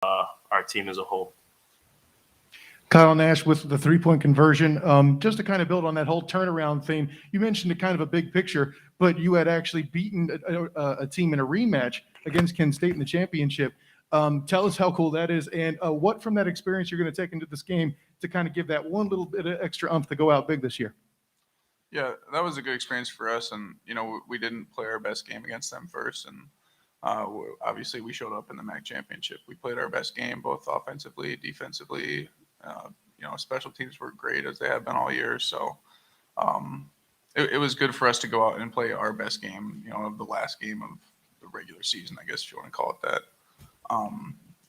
our team as a whole. Kyle Nash with the three-point conversion. Just to kind of build on that whole turnaround theme, you mentioned a kind of a big picture, but you had actually beaten a team in a rematch against Kent State in the championship. Tell us how cool that is, and what from that experience you're going to take into this game to kind of give that one little bit of extra oomph to go out big this year. Yeah, that was a good experience for us, and we didn't play our best game against them first, and obviously we showed up in the MAC championship. We played our best game both offensively, defensively. Special teams were great as they have been all year. So it was good for us to go out and play our best game, of the last game of the regular season, I guess if you want to call it that.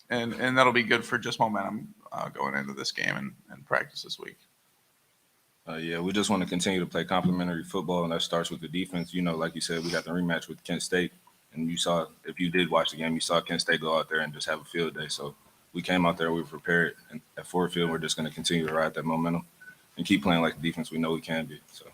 And that'll be good for just momentum going into this game and practice this week. Yeah, we just want to continue to play complementary football, and that starts with the defense. Like you said, we got the rematch with Kent State, and you saw, if you did watch the game, you saw Kent State go out there and just have a field day. So we came out there, we were prepared, and at Ford Field, we're just going to continue to ride that momentum and keep playing like the defense we know we can be. So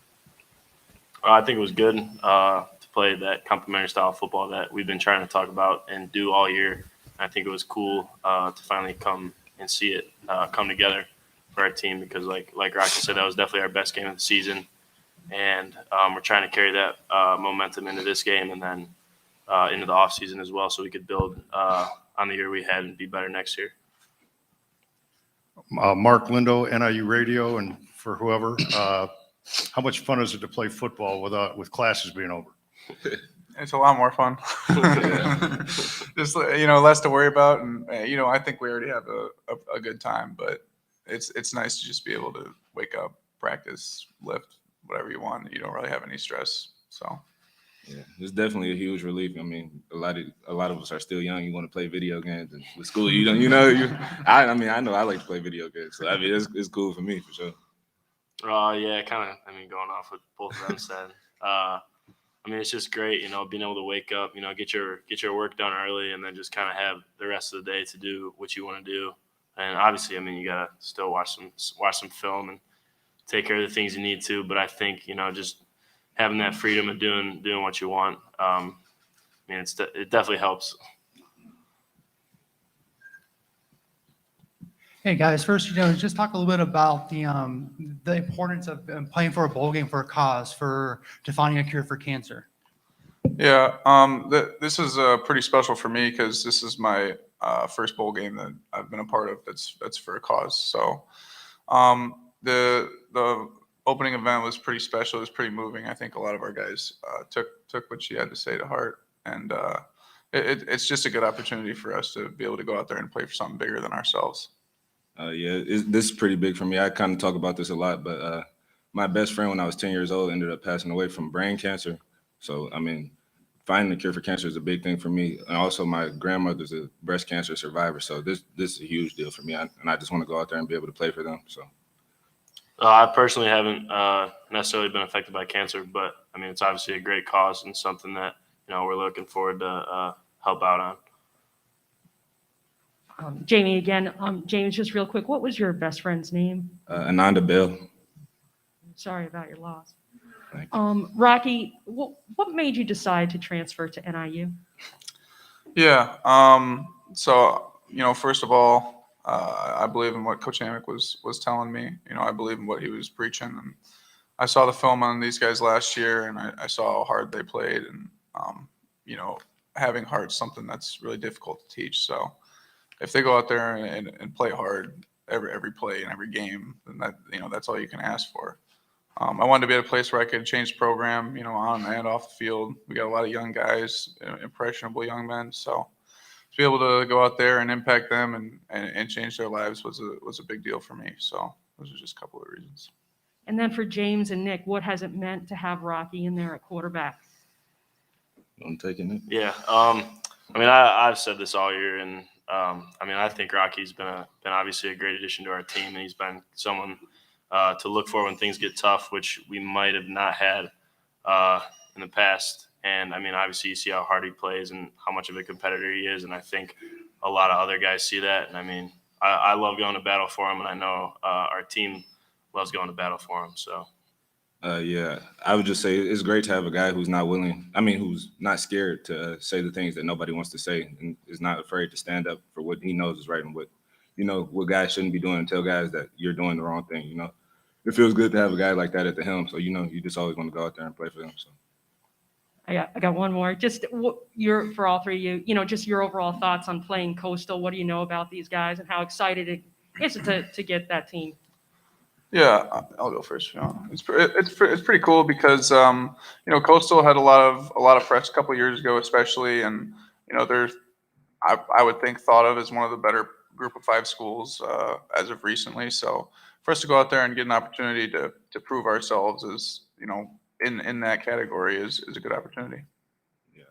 I think it was good to play that complementary style of football that we've been trying to talk about and do all year. I think it was cool to finally come and see it come together for our team because, like Rocky said, that was definitely our best game of the season, and we're trying to carry that momentum into this game and then into the offseason as well so we could build on the year we had and be better next year. Mark Lindo, NIU Radio, and for whoever, how much fun is it to play football with classes being over? It's a lot more fun. Just less to worry about, and I think we already have a good time. But it's nice to just be able to wake up, practice, lift, whatever you want. You don't really have any stress. So. Yeah, it's definitely a huge relief. I mean, a lot of us are still young. You want to play video games, and with school, I know I like to play video games. So I mean, it's cool for me for sure. Yeah, kind of. Going off what both of them said. It's just great, being able to wake up, get your work done early, and then just kind of have the rest of the day to do what you want to do. And obviously, you gotta still watch some film and take care of the things you need to. But I think just having that freedom of doing what you want, it definitely helps. Hey guys, first, just talk a little bit about the importance of playing for a bowl game for a cause, to finding a cure for cancer. Yeah, this is pretty special for me because this is my first bowl game that I've been a part of. That's for a cause. So the opening event was pretty special. It was pretty moving. I think a lot of our guys took what she had to say to heart, and it's just a good opportunity for us to be able to go out there and play for something bigger than ourselves. This is pretty big for me. I kind of talk about this a lot, but my best friend when I was 10 years old ended up passing away from brain cancer. So, finding a cure for cancer is a big thing for me. And also my grandmother's a breast cancer survivor. So this is a huge deal for me. And I just want to go out there and be able to play for them. So I personally haven't necessarily been affected by cancer, but it's obviously a great cause and something that, we're looking forward to help out on. Jamie again. James, just real quick, what was your best friend's name? Ananda Bell. Sorry about your loss. Thank you. Rocky, what made you decide to transfer to NIU? Yeah. So first of all, I believe in what Coach HAMMOCK was telling me. I believe in what he was preaching, and I saw the film on these guys last year, and I saw how hard they played, and having heart's something that's really difficult to teach. So if they go out there and play hard every play and every game, then that's all you can ask for. I wanted to be at a place where I could change the program, on and off the field. We got a lot of young guys, impressionable young men. So to be able to go out there and impact them and change their lives was a big deal for me. So those are just a couple of reasons. And then for James and Nick, what has it meant to have Rocky in there at quarterback? I'm taking it. Yeah. I've said this all year, and I think Rocky's been obviously a great addition to our team, and he's been someone to look for when things get tough, which we might have not had in the past. And obviously you see how hard he plays and how much of a competitor he is, and I think a lot of other guys see that. And I love going to battle for him, and I know our team loves going to battle for him. So Yeah, I would just say it's great to have a guy who's not willing, who's not scared to say the things that nobody wants to say and is not afraid to stand up for what he knows is right and what guys shouldn't be doing and tell guys that you're doing the wrong thing. It feels good to have a guy like that at the helm. So, you just always want to go out there and play for them. So. I got one more. Just for all three of you, just your overall thoughts on playing Coastal. What do you know about these guys and how excited it is to get that team? Yeah, I'll go first. It's pretty cool because Coastal had a lot of press a couple years ago, especially, and they're I would think thought of as one of the better Group of 5 schools as of recently. So for us to go out there and get an opportunity to prove ourselves as in that category is a good opportunity. Yeah,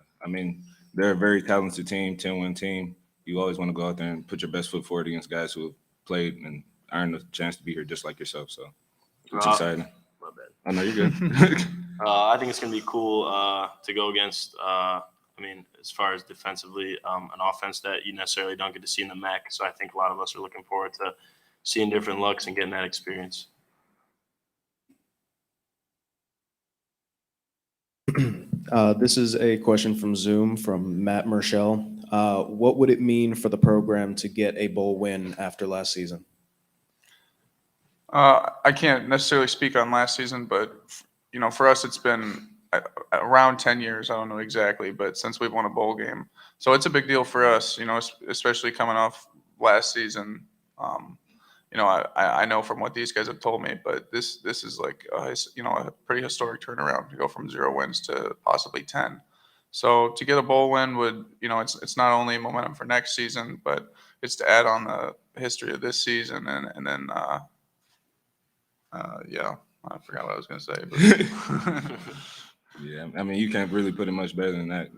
they're a very talented team, 10-win team. You always want to go out there and put your best foot forward against guys who have played and earned the chance to be here just like yourself. So it's exciting. My bad. I know you're good. I think it's going to be cool to go against, as far as defensively, an offense that you necessarily don't get to see in the MAC. So I think a lot of us are looking forward to seeing different looks and getting that experience. This is a question from Zoom from Matt Mershell. What would it mean for the program to get a bowl win after last season? I can't necessarily speak on last season, but for us, it's been around 10 years. I don't know exactly, but since we've won a bowl game, so it's a big deal for us. Especially coming off last season. I know from what these guys have told me, but this is like a pretty historic turnaround to go from 0 wins to possibly 10. So to get a bowl win would it's not only momentum for next season, but it's to add on the history of this season and then. Yeah, I forgot what I was going to say. But. Yeah, you can't really put it much better than that.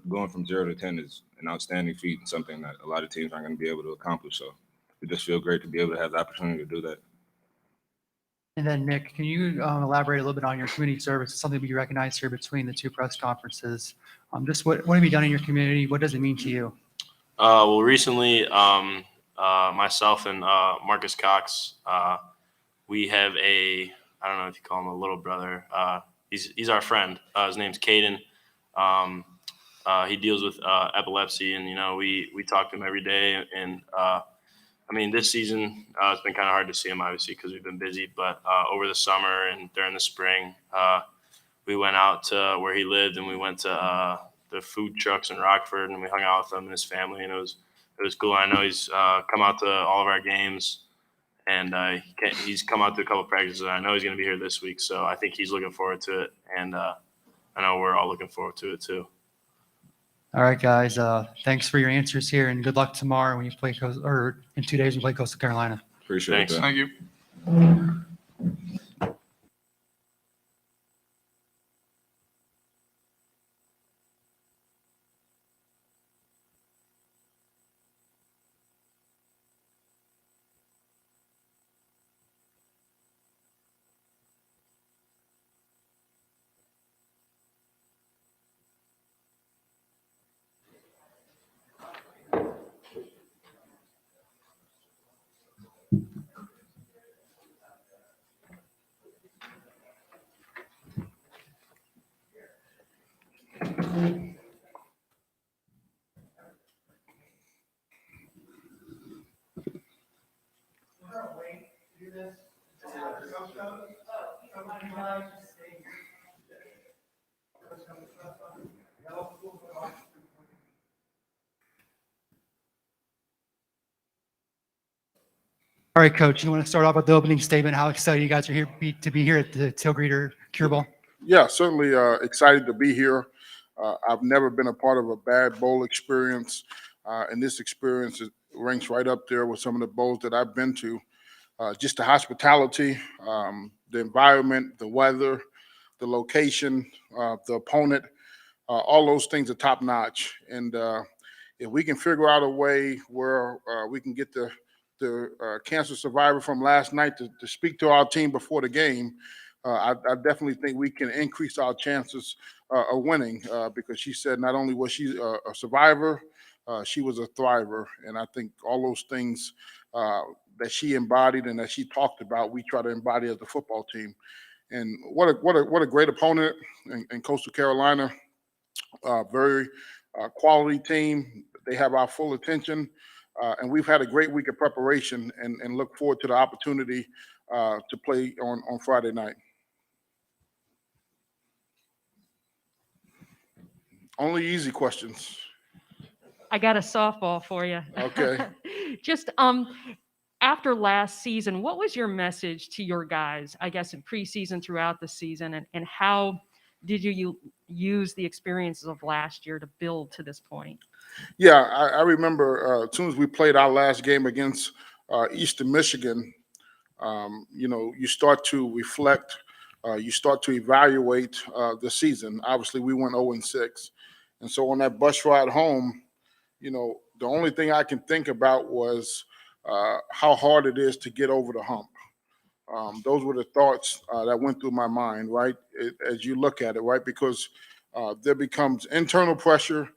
Going from 0 to 10 is an outstanding feat and something that a lot of teams aren't going to be able to accomplish. So it just feels great to be able to have the opportunity to do that. And then Nick, can you elaborate a little bit on your community service? It's something we recognize here between the two press conferences. Just what have you done in your community? What does it mean to you? Well, recently, myself and Marcus Cox, we have I don't know if you call him a little brother. He's our friend. His name's Caden. He deals with epilepsy, and we talk to him every day. And this season it's been kind of hard to see him, obviously, because we've been busy. But over the summer and during the spring, we went out to where he lived, and we went to the food trucks in Rockford, and we hung out with him and his family, and it was cool. I know he's come out to all of our games. And he's come out to a couple of practices. And I know he's going to be here this week, so I think he's looking forward to it. And I know we're all looking forward to it too. All right, guys. Thanks for your answers here, and good luck tomorrow when you play in 2 days when you play Coastal Carolina. Appreciate it. Thank you. All right, Coach, you want to start off with the opening statement? How excited you guys are here to be here at the Tailgreeter Cure Bowl? Yeah, certainly excited to be here. I've never been a part of a bad bowl experience, and this experience ranks right up there with some of the bowls that I've been to. Just the hospitality, the environment, the weather, the location, the opponent, all those things are top notch. And if we can figure out a way where we can get the cancer survivor from last night to speak to our team before the game, I definitely think we can increase our chances of winning because she said not only was she a survivor, she was a thriver. And I think all those things that she embodied and that she talked about, we try to embody as a football team. And what a great opponent in Coastal Carolina. Very quality team. They have our full attention, and we've had a great week of preparation, and look forward to the opportunity to play on Friday night. Only easy questions. I got a softball for you. Okay. Just after last season, what was your message to your guys, I guess, in preseason, throughout the season, and how did you use the experiences of last year to build to this point? Yeah, I remember as soon as we played our last game against Eastern Michigan, you start to reflect, you start to evaluate the season. Obviously, we went 0-6. And so on that bus ride home, the only thing I can think about was how hard it is to get over the hump. Those were the thoughts that went through my mind, right? As you look at it, right? Because there becomes internal pressure,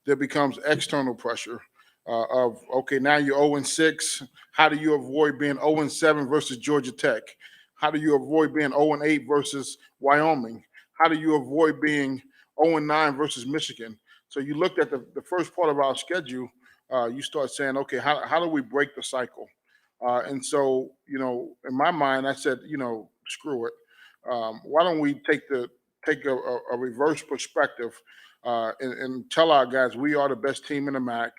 there becomes external pressure of, okay, now you're 0-6. How do you avoid being 0-7 versus Georgia Tech? How do you avoid being 0-8 versus Wyoming? How do you avoid being 0-9 versus Michigan? So you looked at the first part of our schedule, you start saying, okay, how do we break the cycle? And so, in my mind, I said, screw it. Why don't we take a reverse perspective and tell our guys we are the best team in the MAC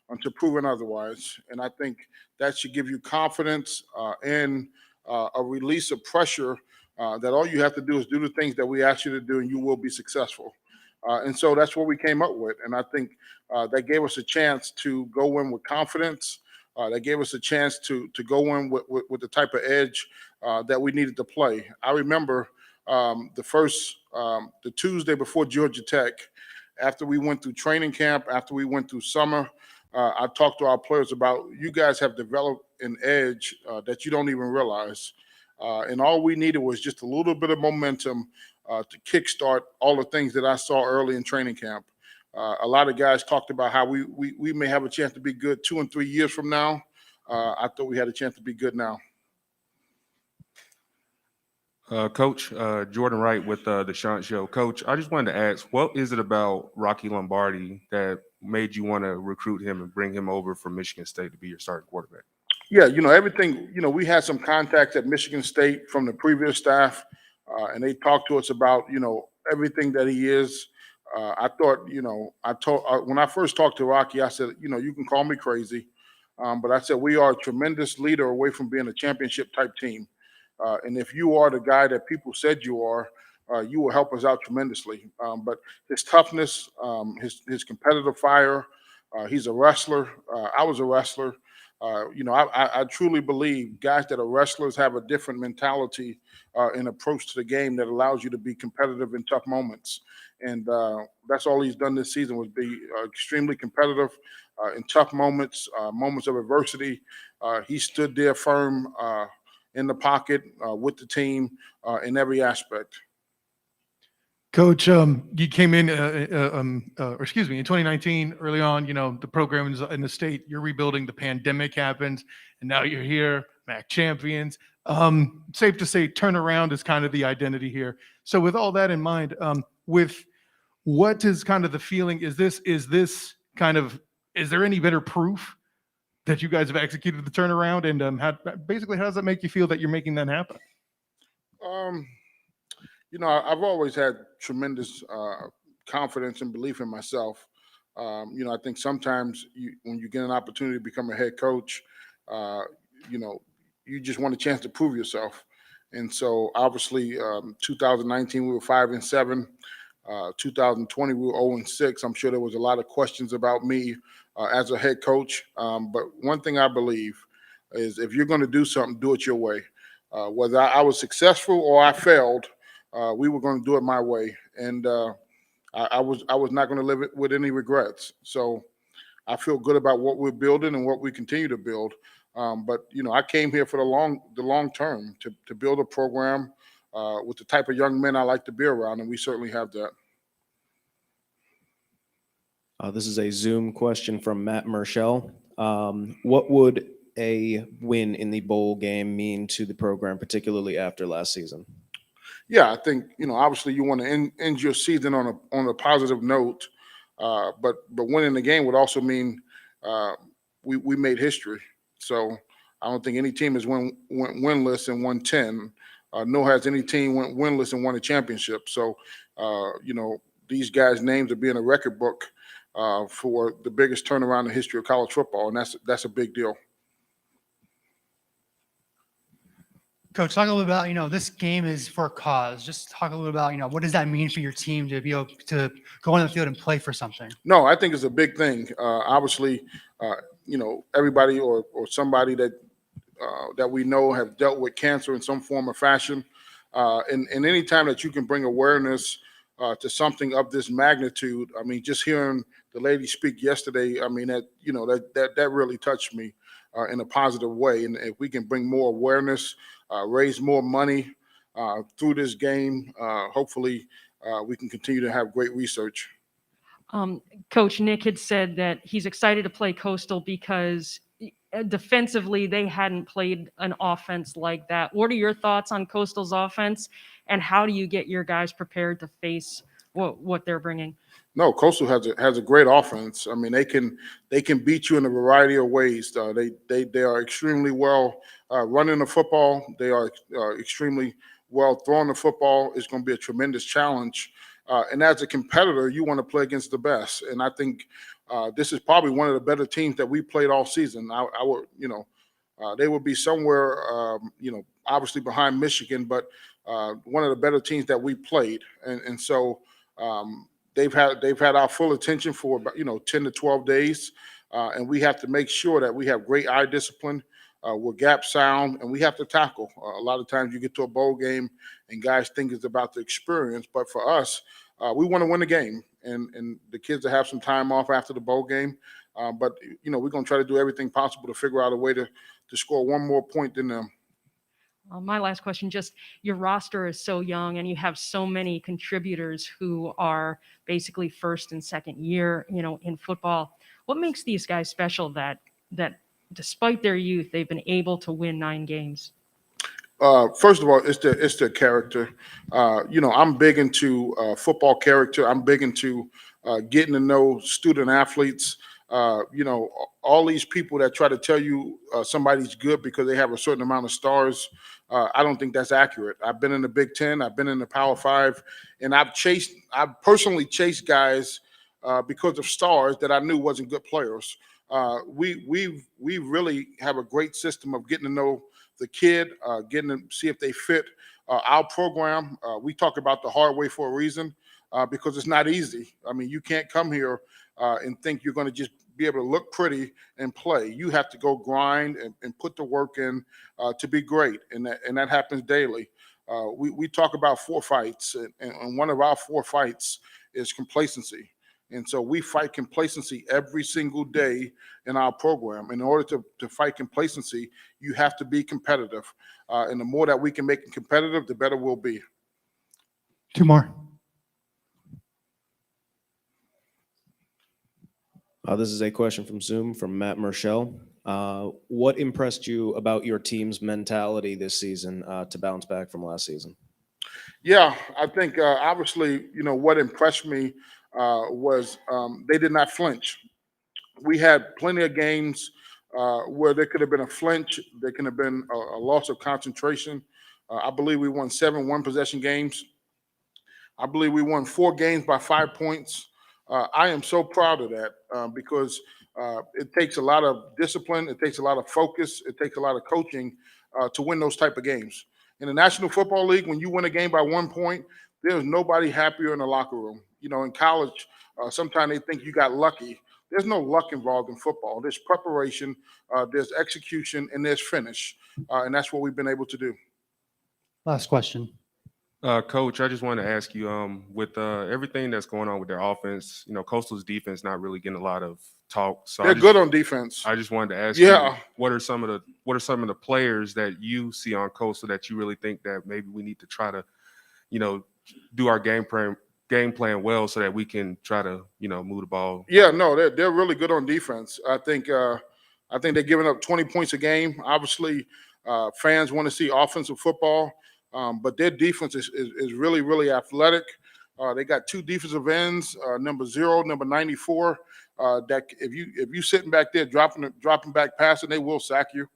until proven otherwise. And I think that should give you confidence and a release of pressure that all you have to do is do the things that we ask you to do, and you will be successful. And so that's what we came up with. And I think that gave us a chance to go in with confidence. That gave us a chance to go in with the type of edge that we needed to play. I remember the Tuesday before Georgia Tech, after we went through training camp, after we went through summer, I talked to our players about, you guys have developed an edge that you don't even realize. And all we needed was just a little bit of momentum to kickstart all the things that I saw early in training camp. A lot of guys talked about how we may have a chance to be good 2 and 3 years from now. I thought we had a chance to be good now. Coach, Jordan Wright with the Shant Show. Coach, I just wanted to ask, what is it about Rocky Lombardi that made you want to recruit him and bring him over from Michigan State to be your starting quarterback? Yeah, everything, we had some contacts at Michigan State from the previous staff, and they talked to us about, everything that he is. I thought, when I first talked to Rocky, I said, you can call me crazy, but I said, we are a tremendous leader away from being a championship type team. And if you are the guy that people said you are, you will help us out tremendously. But his toughness, his competitive fire, he's a wrestler. I was a wrestler. I truly believe guys that are wrestlers have a different mentality and approach to the game that allows you to be competitive in tough moments. And that's all he's done this season, was be extremely competitive in tough moments, moments of adversity. He stood there firm in the pocket with the team in every aspect. Coach, you came in, in 2019, early on, the program is in the state, you're rebuilding, the pandemic happens, and now you're here, MAC champions. Safe to say turnaround is kind of the identity here. So with all that in mind, with what is kind of the feeling, is there any better proof that you guys have executed the turnaround? And how does that make you feel that you're making that happen? I've always had tremendous confidence and belief in myself. I think sometimes when you get an opportunity to become a head coach, you just want a chance to prove yourself. And so obviously 2019, we were 5-7. 2020, we were 0-6. I'm sure there was a lot of questions about me as a head coach. But one thing I believe is, if you're going to do something, do it your way. Whether I was successful or I failed, we were going to do it my way. And I was not going to live it with any regrets. So I feel good about what we're building and what we continue to build. But I came here for the long term to build a program with the type of young men I like to be around, and we certainly have that. This is a Zoom question from Matt Murshell. What would a win in the bowl game mean to the program, particularly after last season? Yeah, I think, obviously you want to end your season on a positive note, but winning the game would also mean we made history. So I don't think any team has went winless and won 10. Nor has any team went winless and won a championship. So these guys' names are being a record book for the biggest turnaround in the history of college football, and that's a big deal. Coach, talk a little about, this game is for a cause. Just talk a little about, what does that mean for your team to be able to go on the field and play for something? No, I think it's a big thing. Obviously, everybody or somebody that we know have dealt with cancer in some form or fashion. And any time that you can bring awareness to something of this magnitude, I mean, just hearing the lady speak yesterday, I mean, that really touched me in a positive way. And if we can bring more awareness, raise more money through this game, hopefully we can continue to have great research. Coach Nick had said that he's excited to play Coastal because defensively they hadn't played an offense like that. What are your thoughts on Coastal's offense, and how do you get your guys prepared to face what they're bringing? No, Coastal has a great offense. I mean, they can beat you in a variety of ways. They are extremely well running the football. They are extremely well throwing the football. It's going to be a tremendous challenge. And as a competitor, you want to play against the best. And I think this is probably one of the better teams that we played all season. I would, they would be somewhere, obviously behind Michigan, but one of the better teams that we played. And so they've had our full attention for about 10 to 12 days, and we have to make sure that we have great eye discipline. We're gap sound, and we have to tackle. A lot of times you get to a bowl game and guys think it's about the experience, but for us, we want to win the game, and the kids will have some time off after the bowl game. But we're going to try to do everything possible to figure out a way to score one more point than them. My last question, just your roster is so young and you have so many contributors who are basically first and second year, in football. What makes these guys special that despite their youth, they've been able to win 9 games? First of all, it's their character. I'm big into football character. I'm big into getting to know student athletes. All these people that try to tell you somebody's good because they have a certain amount of stars, I don't think that's accurate. I've been in the Big Ten, I've been in the Power 5, and I've personally chased guys because of stars that I knew wasn't good players. We really have a great system of getting to know the kid, getting to see if they fit our program. We talk about the hard way for a reason, because it's not easy. I mean, you can't come here and think you're going to just be able to look pretty and play. You have to go grind and put the work in to be great, and that happens daily. We talk about 4 fights, and one of our 4 fights is complacency. And so we fight complacency every single day in our program. In order to fight complacency, you have to be competitive. And the more that we can make it competitive, the better we'll be. 2 more. This is a question from Zoom from Matt Murchell. What impressed you about your team's mentality this season to bounce back from last season? Yeah, I think obviously, what impressed me was they did not flinch. We had plenty of games where there could have been a flinch. There could have been a loss of concentration. I believe we won 7 one-possession games. I believe we won 4 games by 5 points. I am so proud of that because it takes a lot of discipline. It takes a lot of focus. It takes a lot of coaching to win those type of games. In the National Football League, when you win a game by 1 point, there's nobody happier in the locker room. In college, sometimes they think you got lucky. There's no luck involved in football. There's preparation, there's execution, and there's finish. And that's what we've been able to do. Last question. Coach, I just wanted to ask you, with everything that's going on with their offense, Coastal's defense not really getting a lot of talk. So they're good on defense. I just wanted to ask you, what are some of the players that you see on Coastal that you really think that maybe we need to try to, do our game plan well so that we can try to, move the ball? Yeah, no, they're really good on defense. I think they're giving up 20 points a game. Obviously, fans want to see offensive football. But their defense is really, really athletic. They got two defensive ends, number 0, number 94. That if you sitting back there dropping back passing, they will sack you.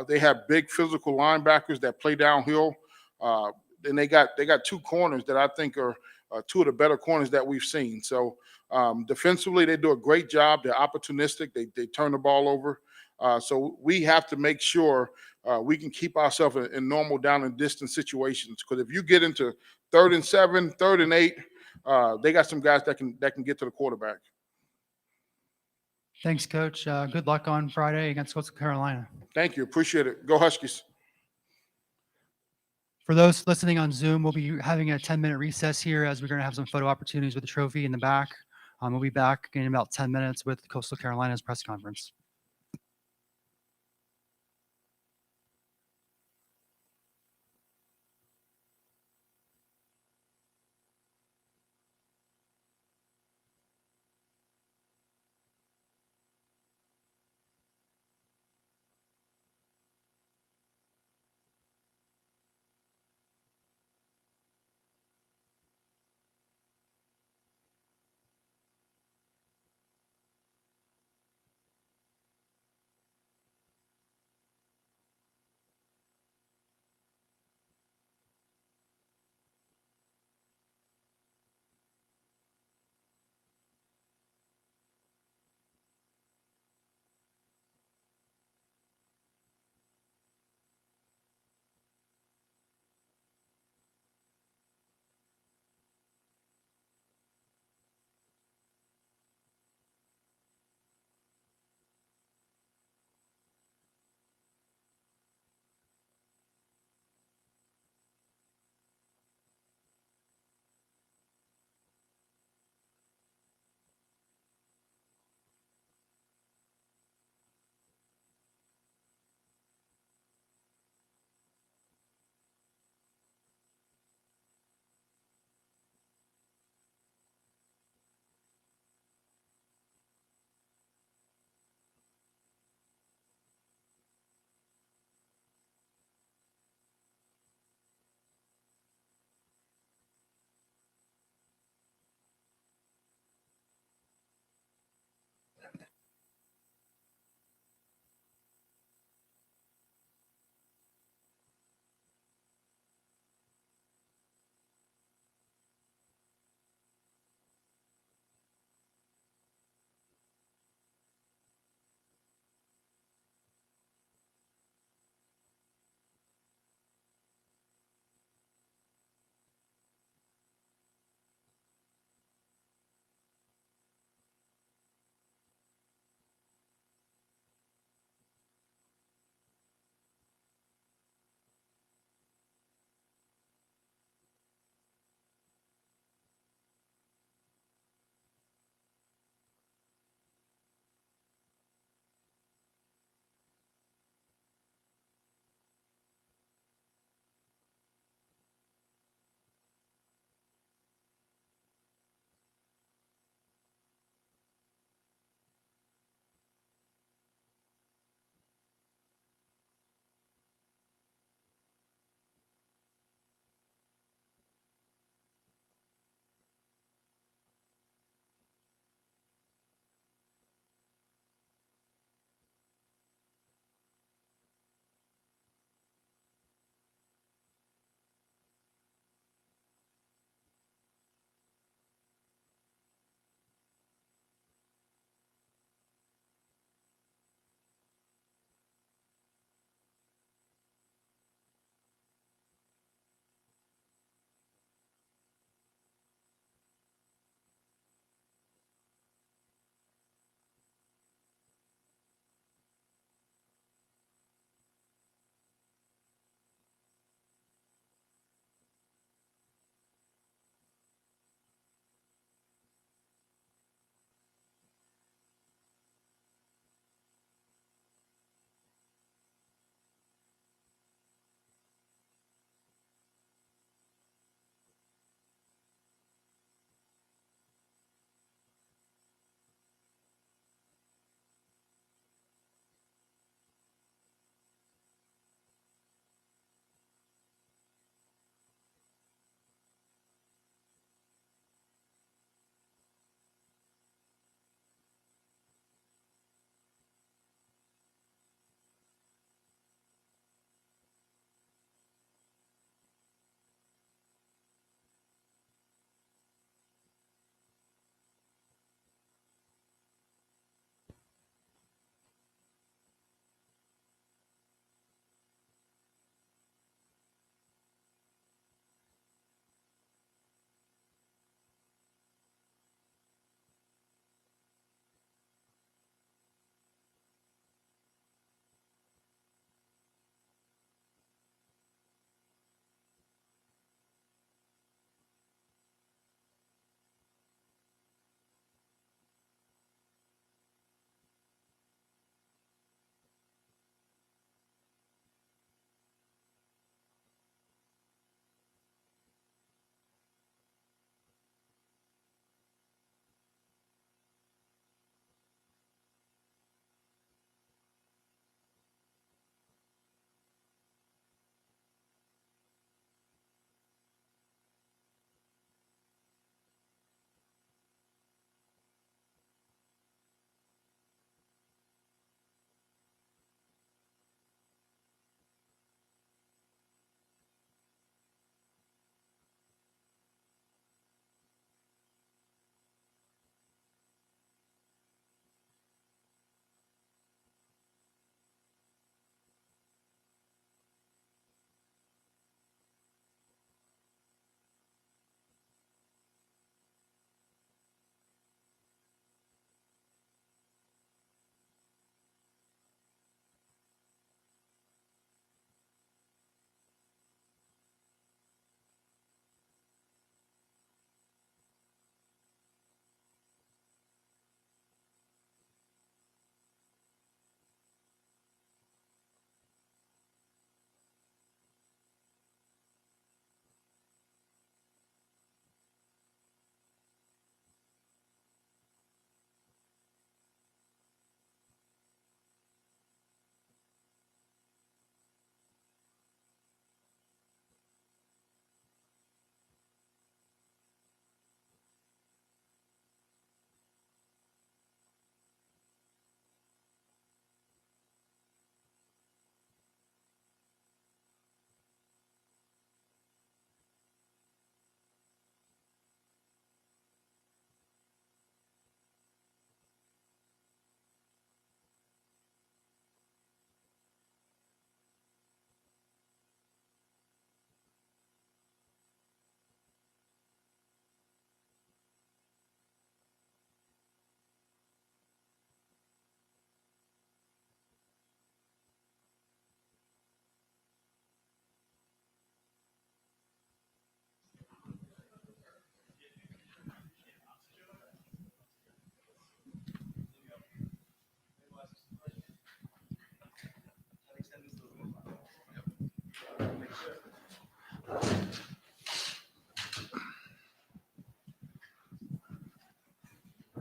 They have big physical linebackers that play downhill. And they got two corners that I think are two of the better corners that we've seen. So defensively, they do a great job. They're opportunistic. They turn the ball over. So we have to make sure we can keep ourselves in normal down and distance situations. Because if you get into 3rd and 7, 3rd and 8, they got some guys that can get to the quarterback. Thanks, Coach. Good luck on Friday against Coastal Carolina. Thank you. Appreciate it. Go Huskies. For those listening on Zoom, we'll be having a 10-minute recess here as we're going to have some photo opportunities with the trophy in the back. We'll be back in about 10 minutes with Coastal Carolina's press conference.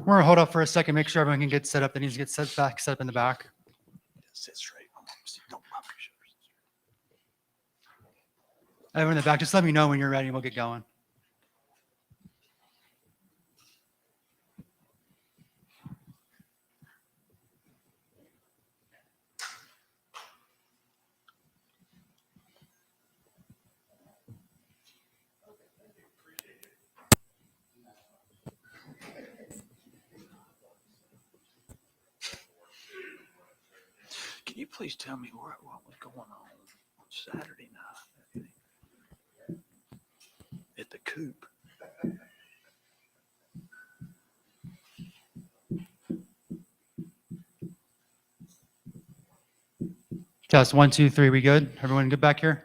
We're gonna hold up for a second, make sure everyone can get set up. That needs to get set up in the back. Sit straight. Don't bump your shoulders. Everyone in the back, just let me know when you're ready and we'll get going. Can you please tell me what was going on Saturday night at the Coop? Test 1, 2, 3. We good? Everyone good back here?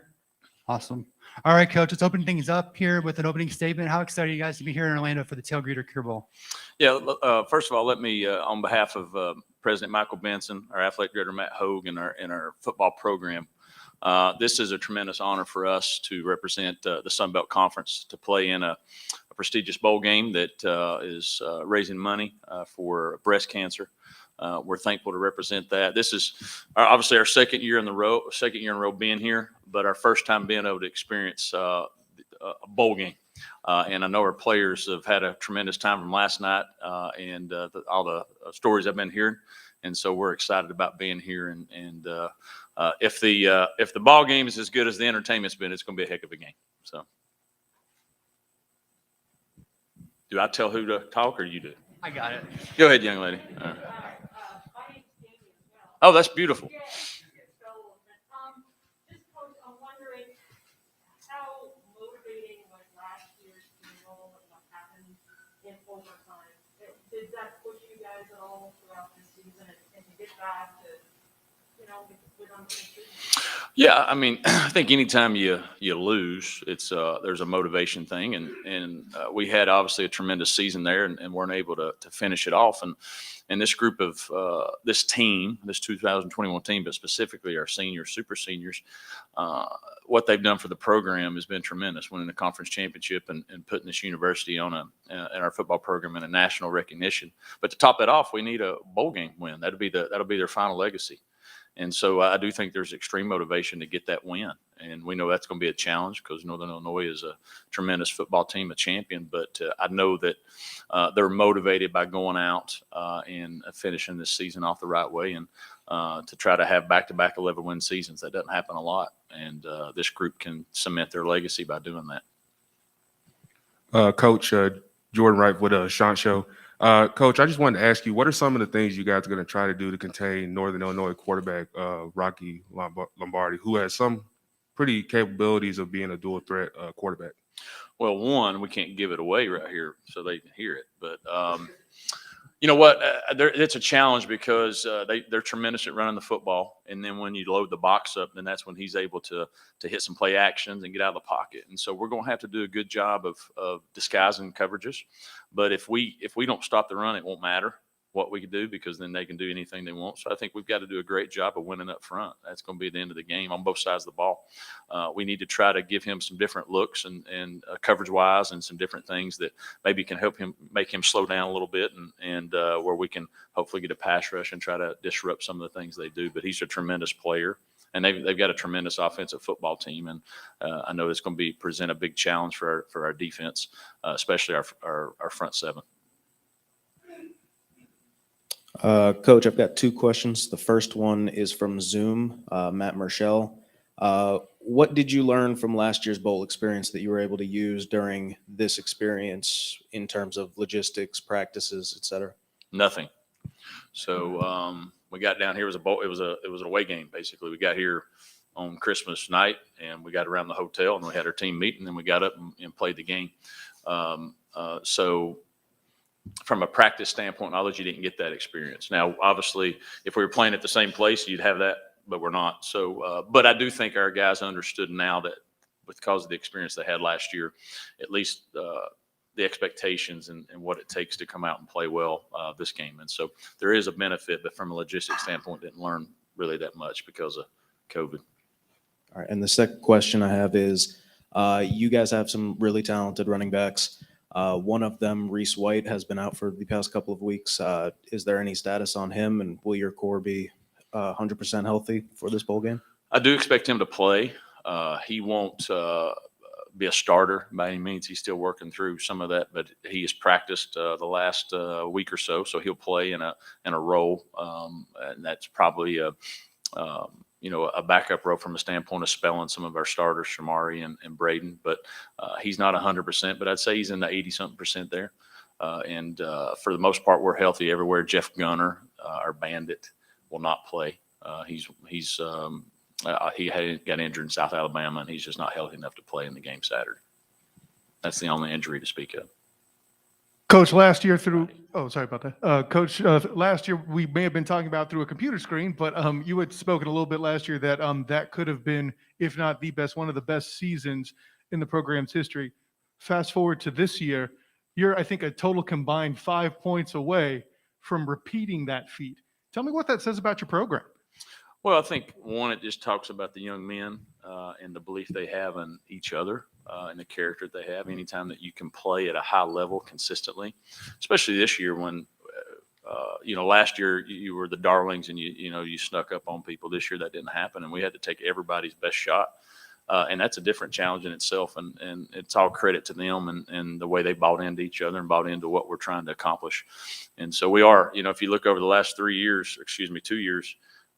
Awesome. All right, Coach, let's open things up here with an opening statement. How excited are you guys to be here in Orlando for the Tailgreeter Cure Bowl? Yeah, first of all, let me, on behalf of President Michael Benson, our athletic director Matt Hogue, and our football program, this is a tremendous honor for us to represent the Sun Belt Conference, to play in a prestigious bowl game that is raising money for breast cancer. We're thankful to represent that. This is obviously our second year in a row being here, but our first time being able to experience a bowl game. And I know our players have had a tremendous time from last night and all the stories I've been hearing. And so we're excited about being here. And if the ball game is as good as the entertainment's been, it's going to be a heck of a game. So, do I tell who to talk or you do? I got it. Go ahead, young lady. All right. Oh, that's beautiful. I'm wondering how motivating was last year's funeral and what happened in overtime? Did that push you guys at all throughout the season and to get back to, with unfinished business? Yeah, I mean, I think anytime you lose, it's there's a motivation thing, and we had obviously a tremendous season there, and weren't able to finish it off. And this group of this team, this 2021 team, but specifically our seniors, super seniors, what they've done for the program has been tremendous. Winning the conference championship and putting this university on in our football program in a national recognition. But to top it off, we need a bowl game win. That'll be their final legacy. And so I do think there's extreme motivation to get that win. And we know that's going to be a challenge because Northern Illinois is a tremendous football team, a champion. But I know that they're motivated by going out and finishing this season off the right way, and to try to have back-to-back 11-win seasons. That doesn't happen a lot. And this group can cement their legacy by doing that. Coach Jordan Wright with Sean Show. Coach, I just wanted to ask you, what are some of the things you guys are going to try to do to contain Northern Illinois quarterback Rocky Lombardi, who has some pretty capabilities of being a dual threat quarterback? Well, one, we can't give it away right here so they can hear it. But you know what? It's a challenge because they're tremendous at running the football. And then when you load the box up, then that's when he's able to hit some play actions and get out of the pocket. And so we're going to have to do a good job of disguising coverages. But if we don't stop the run, it won't matter what we can do, because then they can do anything they want. So I think we've got to do a great job of winning up front. That's going to be the end of the game on both sides of the ball. We need to try to give him some different looks and coverage wise, and some different things that maybe can help him, make him slow down a little bit, and where we can hopefully get a pass rush and try to disrupt some of the things they do. But he's a tremendous player, and they've got a tremendous offensive football team. And I know it's going to present a big challenge for our defense, especially our front seven. Coach, I've got two questions. The first one is from Zoom, Matt Marshall. What did you learn from last year's bowl experience that you were able to use during this experience in terms of logistics, practices, et cetera? Nothing. So we got down here. It was a bowl. It was an away game basically. We got here on Christmas night, and we got around the hotel, and we had our team meeting, and then we got up and played the game. So from a practice standpoint, knowledge, you didn't get that experience. Now, obviously, if we were playing at the same place, you'd have that, but we're not. So, but I do think our guys understood now that because of the experience they had last year, at least the expectations and what it takes to come out and play well this game. And so there is a benefit, but from a logistics standpoint, didn't learn really that much because of COVID. All right. And the second question I have is, you guys have some really talented running backs. One of them, Reese White, has been out for the past couple of weeks. Is there any status on him, and will your core be 100% healthy for this bowl game? I do expect him to play. He won't be a starter by any means. He's still working through some of that, but he has practiced the last week or so, so he'll play in a role, and that's probably a backup role from a standpoint of spelling some of our starters, Shamari and Braden. But he's not 100%, but I'd say he's in the 80-something% there. And for the most part, we're healthy everywhere. Jeff Gunner, our bandit, will not play. He got injured in South Alabama, and he's just not healthy enough to play in the game Saturday. That's the only injury to speak of. Coach, last year sorry about that. Coach, last year we may have been talking about through a computer screen, but you had spoken a little bit last year that that could have been, if not the best, one of the best seasons in the program's history. Fast forward to this year, you're, I think, a total combined 5 points away from repeating that feat. Tell me what that says about your program. Well, I think, one, it just talks about the young men and the belief they have in each other and the character they have. Anytime that you can play at a high level consistently, especially this year when, last year you were the darlings and you snuck up on people. This year that didn't happen, and we had to take everybody's best shot. And that's a different challenge in itself, and it's all credit to them and the way they bought into each other and bought into what we're trying to accomplish. And so we are, if you look over the last 2 years,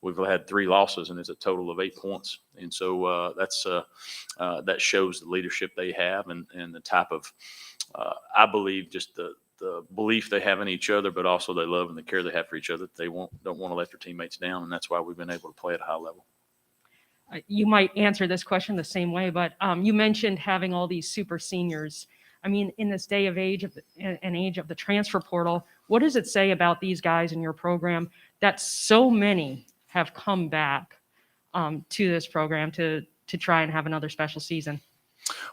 we've had 3 losses, and it's a total of 8 points. And so that shows the leadership they have and the type of, I believe, just the belief they have in each other, but also the love and the care they have for each other. They don't want to let their teammates down, and that's why we've been able to play at a high level. You might answer this question the same way, but you mentioned having all these super seniors. I mean, in this day of age of the transfer portal, what does it say about these guys in your program that so many have come back to this program to try and have another special season?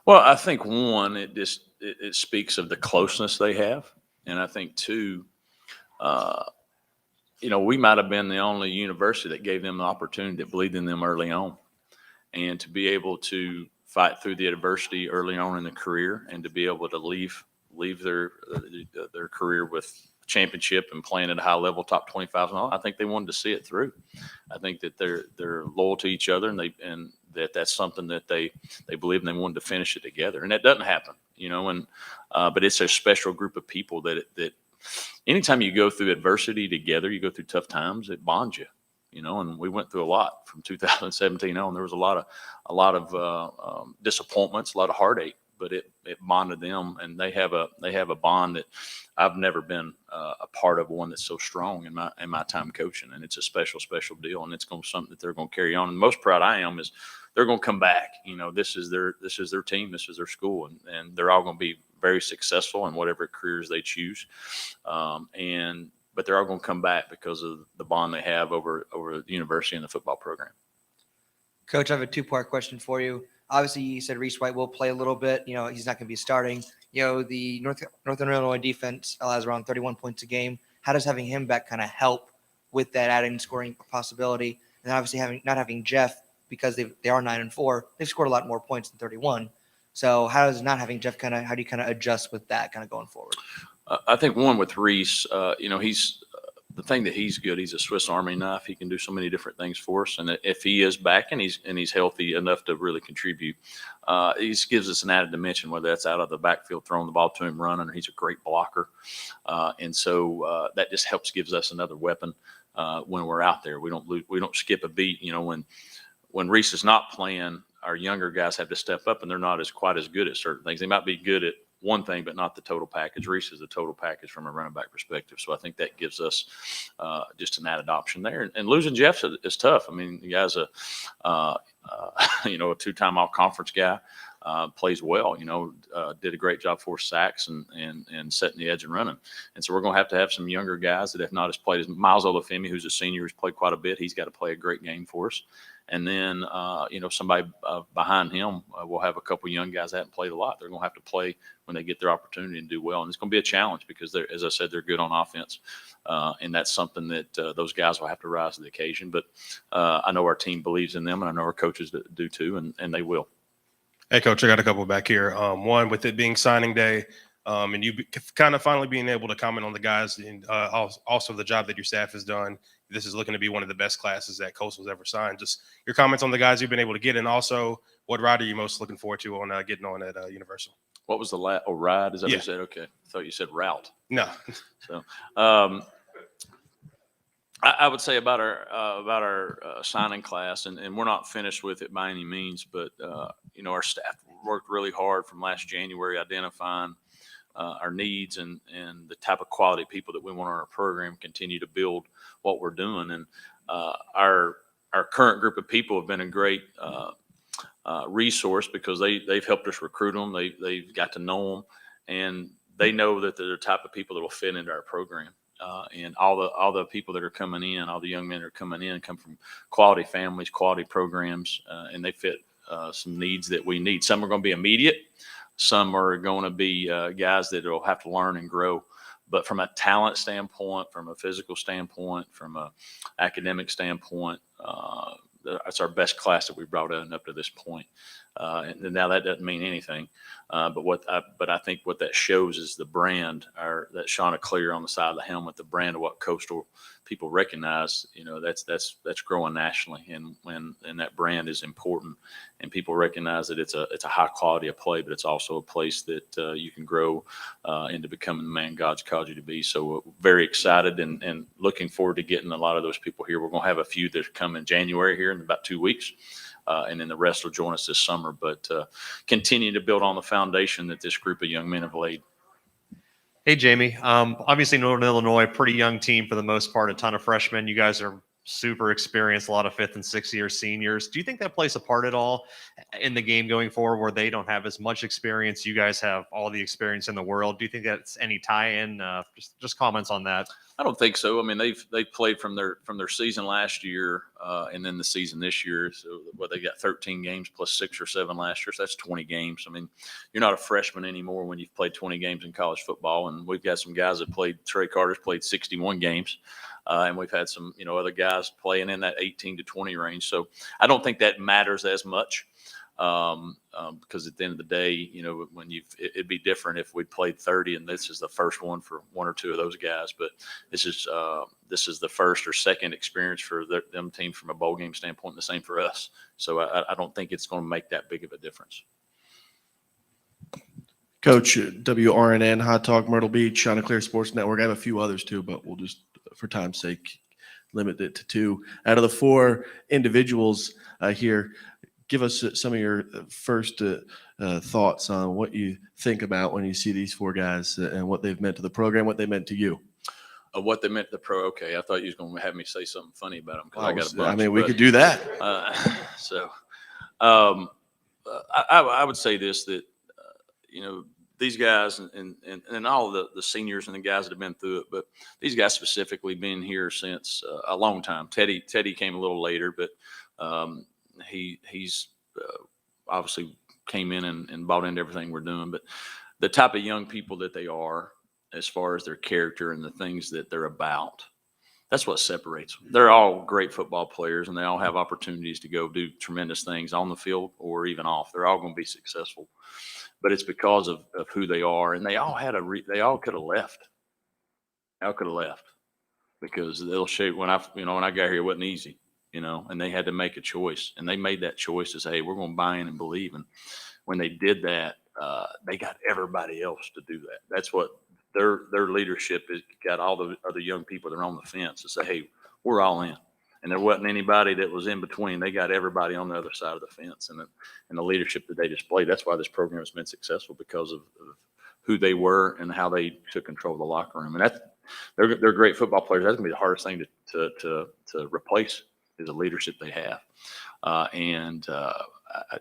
Well, I think, one, it speaks of the closeness they have, and I think, two, we might have been the only university that gave them the opportunity, that believed in them early on, and to be able to fight through the adversity early on in the career, and to be able to leave their career with championship and playing at a high level, top 25 and all. I think they wanted to see it through. I think that they're loyal to each other, and that's something that they believe, and they wanted to finish it together. And that doesn't happen, but it's a special group of people that anytime you go through adversity together, you go through tough times, it bonds you. And we went through a lot from 2017 on. There was a lot of disappointments, a lot of heartache, but it bonded them, and they have a bond that I've never been a part of, one that's so strong in my time coaching. And it's a special deal, and it's something that they're going to carry on. And the most proud I am is they're going to come back. This is their team, this is their school, and they're all going to be very successful in whatever careers they choose. But they're all going to come back because of the bond they have over the university and the football program. Coach, I have a 2-part question for you. Obviously, you said Reese White will play a little bit. He's not going to be starting. The Northern Illinois defense allows around 31 points a game. How does having him back kind of help with that adding scoring possibility? And obviously not having Jeff, because they are 9-4, they've scored a lot more points than 31. So how do you kind of adjust with that kind of going forward? I think, one, with Reese, he's the thing that he's good. He's a Swiss Army knife. He can do so many different things for us. And if he is back and he's healthy enough to really contribute, he gives us an added dimension, whether that's out of the backfield, throwing the ball to him, running, or he's a great blocker. And so that just gives us another weapon when we're out there. We don't skip a beat. When Reese is not playing, our younger guys have to step up, and they're not quite as good at certain things. They might be good at one thing, but not the total package. Reese is the total package from a running back perspective. So I think that gives us just an added option there. And losing Jeff is tough. I mean, the guy's a 2-time all-conference guy, plays well, did a great job for sacks and setting the edge and running. And so we're going to have some younger guys that, if not as played as Miles Olafemi, who's a senior, who's played quite a bit. He's got to play a great game for us. And then, somebody behind him, we'll have a couple young guys that haven't played a lot. They're going to have to play when they get their opportunity and do well. And it's going to be a challenge because, as I said, they're good on offense. And that's something that those guys will have to rise to the occasion. But I know our team believes in them, and I know our coaches do too, and they will. Hey, Coach, I got a couple back here. One, with it being signing day, and you kind of finally being able to comment on the guys and also the job that your staff has done. This is looking to be one of the best classes that Coastal's ever signed. Just your comments on the guys you've been able to get, and also what ride are you most looking forward to on getting on at Universal? What was the ride? Is that what Yeah. you said? Okay. I thought you said route. No. So, I would say about our signing class, and we're not finished with it by any means, but our staff worked really hard from last January identifying our needs and the type of quality people that we want on our program, continue to build what we're doing. And our current group of people have been a great resource because they've helped us recruit them. They've got to know them, and they know that they're the type of people that will fit into our program. And all the people that are coming in, all the young men that are coming in, come from quality families, quality programs, and they fit some needs that we need. Some are going to be immediate. Some are going to be guys that will have to learn and grow. But from a talent standpoint, from a physical standpoint, from a academic standpoint, that's our best class that we brought in up to this point. And now that doesn't mean anything. But I think what that shows is the brand, that Chanticleer on the side of the helmet, the brand of what Coastal people recognize. That's growing nationally, and that brand is important, and people recognize that it's a high quality of play, but it's also a place that you can grow into becoming the man God's called you to be. So very excited and looking forward to getting a lot of those people here. We're going to have a few that come in January here in about 2 weeks. And then the rest will join us this summer, but continue to build on the foundation that this group of young men have laid. Hey, Jamie. Obviously, Northern Illinois, pretty young team for the most part, a ton of freshmen. You guys are super experienced, a lot of 5th and 6th year seniors. Do you think that plays a part at all in the game going forward where they don't have as much experience? You guys have all the experience in the world. Do you think that's any tie-in? Just comments on that. I don't think so. I mean, they've played from their season last year and then the season this year. So they got 13 games plus 6 or 7 last year. So that's 20 games. I mean, you're not a freshman anymore when you've played 20 games in college football. And we've got some guys that played. Trey Carter's played 61 games. And we've had some, other guys playing in that 18 to 20 range. So I don't think that matters as much because at the end of the day, when it'd be different if we played 30 and this is the first one for 1 or 2 of those guys. But this is the first or second experience for them team from a bowl game standpoint, and the same for us. So I don't think it's going to make that big of a difference. Coach, WRNN, Hot Talk, Myrtle Beach, Chanticleer Sports Network. I have a few others too, but we'll just, for time's sake, limit it to 2. Out of the 4 individuals here, give us some of your first thoughts on what you think about when you see these 4 guys and what they've meant to the program, what they meant to you. What they meant to the pro. Okay, I thought you was going to have me say something funny about them because I got a bunch. I mean, we could do that. I would say this, that these guys and all the seniors and the guys that have been through it, but these guys specifically been here since a long time. Teddy came a little later, but he's obviously came in and bought into everything we're doing. But the type of young people that they are, as far as their character and the things that they're about, that's what separates them. They're all great football players, and they all have opportunities to go do tremendous things on the field or even off. They're all going to be successful, but it's because of who they are. And they all had they all could have left. All could have left because they'll show when I got here, it wasn't easy, and they had to make a choice, and they made that choice to say, hey, we're going to buy in and believe. And when they did that, they got everybody else to do that. That's what their leadership has got, all the other young people that are on the fence to say, hey, we're all in. And there wasn't anybody that was in between. They got everybody on the other side of the fence, and the leadership that they displayed. That's why this program has been successful, because of who they were and how they took control of the locker room. And they're great football players. That's gonna be the hardest thing to replace, is the leadership they have.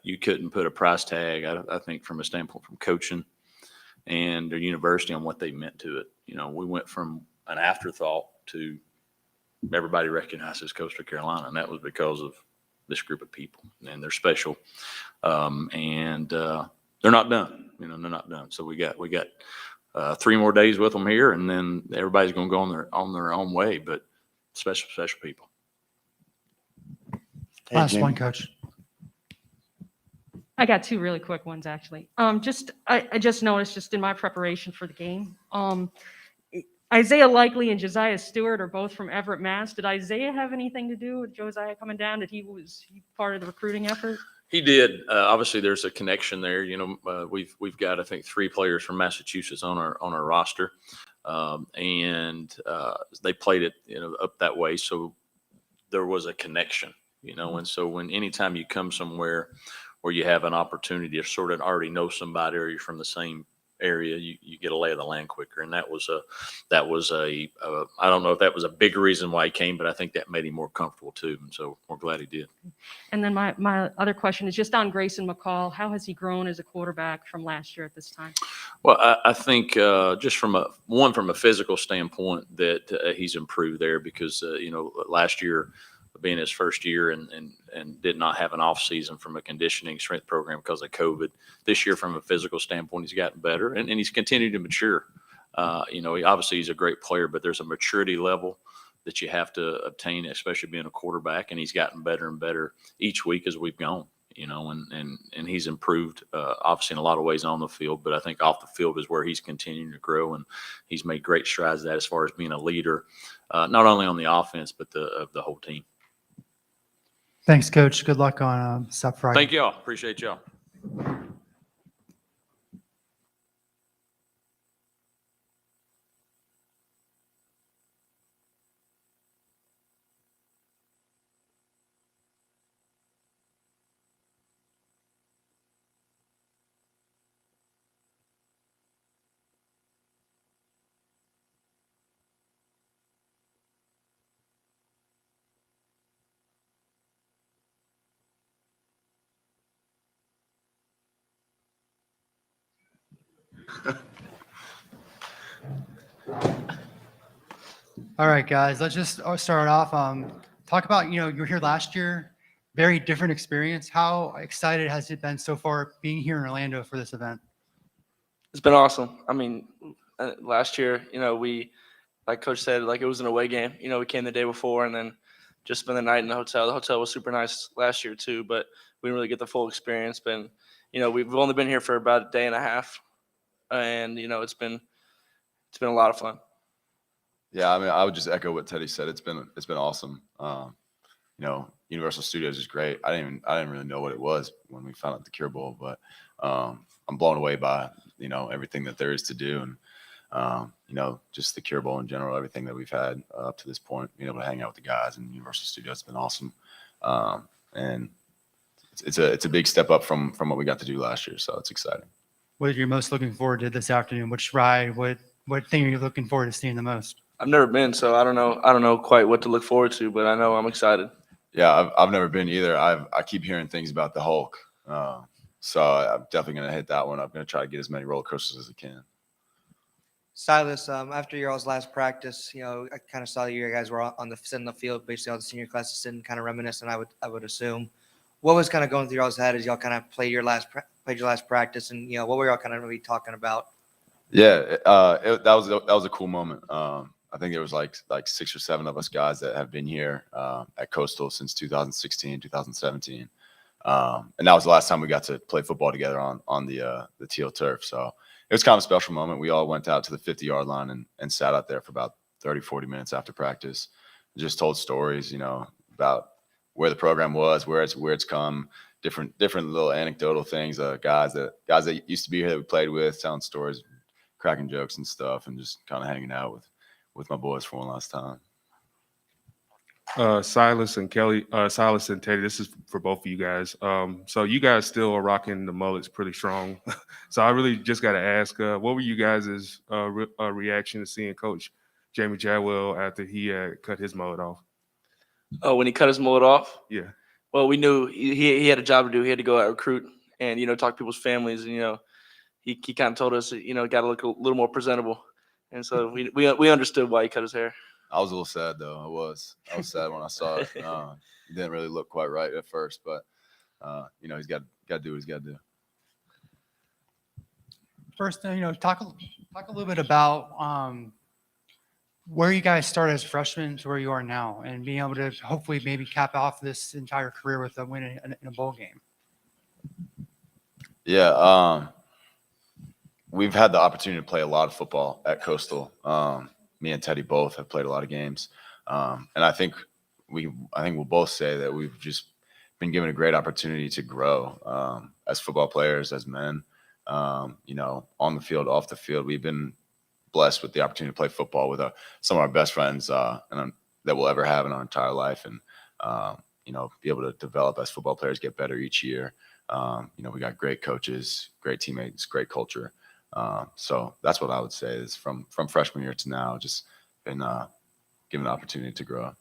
You couldn't put a price tag, I think, from a standpoint from coaching and their university on what they meant to it. We went from an afterthought to everybody recognizes Coastal Carolina, and that was because of this group of people, and they're special. They're not done. They're not done. So we got 3 more days with them here, and then everybody's going to go on their own way. But special people. Last one, Coach. I got two really quick ones, actually. I just noticed just in my preparation for the game, Isaiah Likely and Josiah Stewart are both from Everett, Mass. Did Isaiah have anything to do with Josiah coming down? Did he part of the recruiting effort? He did. Obviously, there's a connection there. We've got, I think, 3 players from Massachusetts on our roster, and they played it up that way. So there was a connection, And so anytime you come somewhere where you have an opportunity to sort of already know somebody or you're from the same area, you get a lay of the land quicker. And that was a I don't know if that was a big reason why he came, but I think that made him more comfortable too. And so we're glad he did. And then my other question is just on Grayson McCall. How has he grown as a quarterback from last year at this time? Well, I think just from a physical standpoint that he's improved there because, last year being his first year and did not have an off season from a conditioning strength program because of COVID. This year, from a physical standpoint, he's gotten better and he's continued to mature. Obviously he's a great player, but there's a maturity level that you have to obtain, especially being a quarterback. And he's gotten better and better each week as we've gone, and he's improved, obviously in a lot of ways on the field, but I think off the field is where he's continuing to grow. And he's made great strides that as far as being a leader, not only on the offense, but of the whole team. Thanks, Coach. Good luck on Sup Friday. Thank y'all. Appreciate y'all. All right, guys, let's just start off. Talk about, you were here last year, very different experience. How excited has it been so far being here in Orlando for this event? It's been awesome. I mean, last year, we, like Coach said, like it was an away game. We came the day before and then just spent the night in the hotel. The hotel was super nice last year too, but we didn't really get the full experience. But, we've only been here for about a day and a half, and it's been a lot of fun. Yeah, I mean, I would just echo what Teddy said. It's been awesome. Universal Studios is great. I didn't really know what it was when we found out the Cure Bowl, but I'm blown away by everything that there is to do, and just the Cure Bowl in general. Everything that we've had up to this point, being able to hang out with the guys in Universal Studios has been awesome, and it's a big step up from what we got to do last year. So it's exciting. What are you most looking forward to this afternoon? Which ride? What thing are you looking forward to seeing the most? I've never been, so I don't know quite what to look forward to, but I know I'm excited. Yeah, I've never been either. I keep hearing things about the Hulk, so I'm definitely gonna hit that one. I'm gonna try to get as many roller coasters as I can. Silas, after your all's last practice, I kind of saw you guys were sitting in the field, basically all the senior classes sitting, kind of reminiscing. I would assume. What was kind of going through y'all's head as y'all kind of played your last practice, and what were y'all kind of really talking about? Yeah, that was a cool moment. I think there was like 6 or 7 of us guys that have been here at Coastal since 2016, 2017, and that was the last time we got to play football together on the teal turf. So it was kind of a special moment. We all went out to the 50-yard line and sat out there for about 30, 40 minutes after practice. Just told stories, about where the program was, where it's come, different little anecdotal things. Guys that used to be here that we played with, telling stories, cracking jokes and stuff, and just kind of hanging out with my boys for one last time. Silas and Teddy, this is for both of you guys. So you guys still are rocking the mullets pretty strong. So I really just got to ask, what were you guys' reaction to seeing Coach Jamey Chadwell after he had cut his mullet off? Oh, when he cut his mullet off? Yeah. Well, we knew he had a job to do. He had to go out and recruit and, talk to people's families. And, he kind of told us, got to look a little more presentable. And so we understood why he cut his hair. I was a little sad, though. I was sad when I saw it. It didn't really look quite right at first, but, he's got to do what he's got to do. First, talk a little bit about where you guys started as freshmen to where you are now, and being able to hopefully maybe cap off this entire career with a win in a bowl game. Yeah, we've had the opportunity to play a lot of football at Coastal. Me and Teddy both have played a lot of games, and I think we'll both say that we've just been given a great opportunity to grow as football players, as men. You know, on the field, off the field, we've been blessed with the opportunity to play football with some of our best friends that we'll ever have in our entire life, and you know, be able to develop as football players, get better each year. You know, we got great coaches, great teammates, great culture. So that's what I would say is from freshman year to now, just been given the opportunity to grow.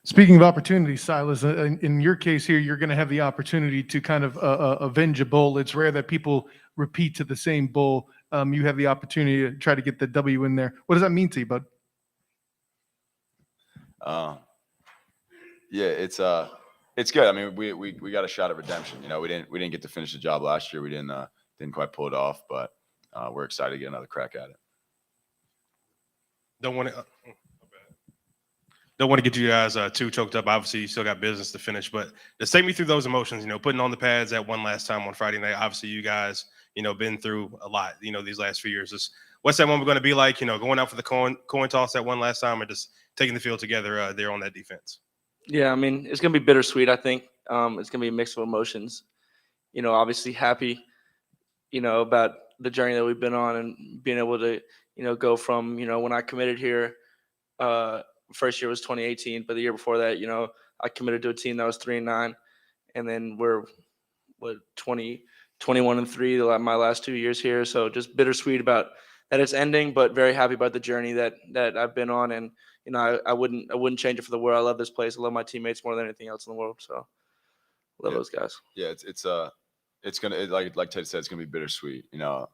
Speaking of opportunities, Silas, in your case here, you're going to have the opportunity to kind of avenge a bowl. It's rare that people repeat to the same bowl. You have the opportunity to try to get the W in there. What does that mean to you, bud? Yeah, it's good. I mean, we got a shot at redemption. You know, we didn't get to finish the job last year. We didn't quite pull it off, but we're excited to get another crack at it. Don't want to get you guys too choked up. Obviously, you still got business to finish, but just take me through those emotions. You know, putting on the pads that one last time on Friday night. Obviously, you guys, you know, been through a lot. You know, these last few years. What's that one going to be like? You know, going out for the coin toss that one last time, or just taking the field together there on that defense. Yeah, I mean, it's gonna be bittersweet. I think it's gonna be a mix of emotions. You know, obviously happy, you know, about the journey that we've been on and being able to, you know, go from, you know, when I committed here, first year was 2018, but the year before that, you know, I committed to a team that was 3-9, and then we're 21-3 my last 2 years here. So just bittersweet about that it's ending, but very happy about the journey that I've been on. And you know, I wouldn't change it for the world. I love this place. I love my teammates more than anything else in the world. So love those guys. Yeah, it's gonna like Ted said, it's gonna be bittersweet. You know,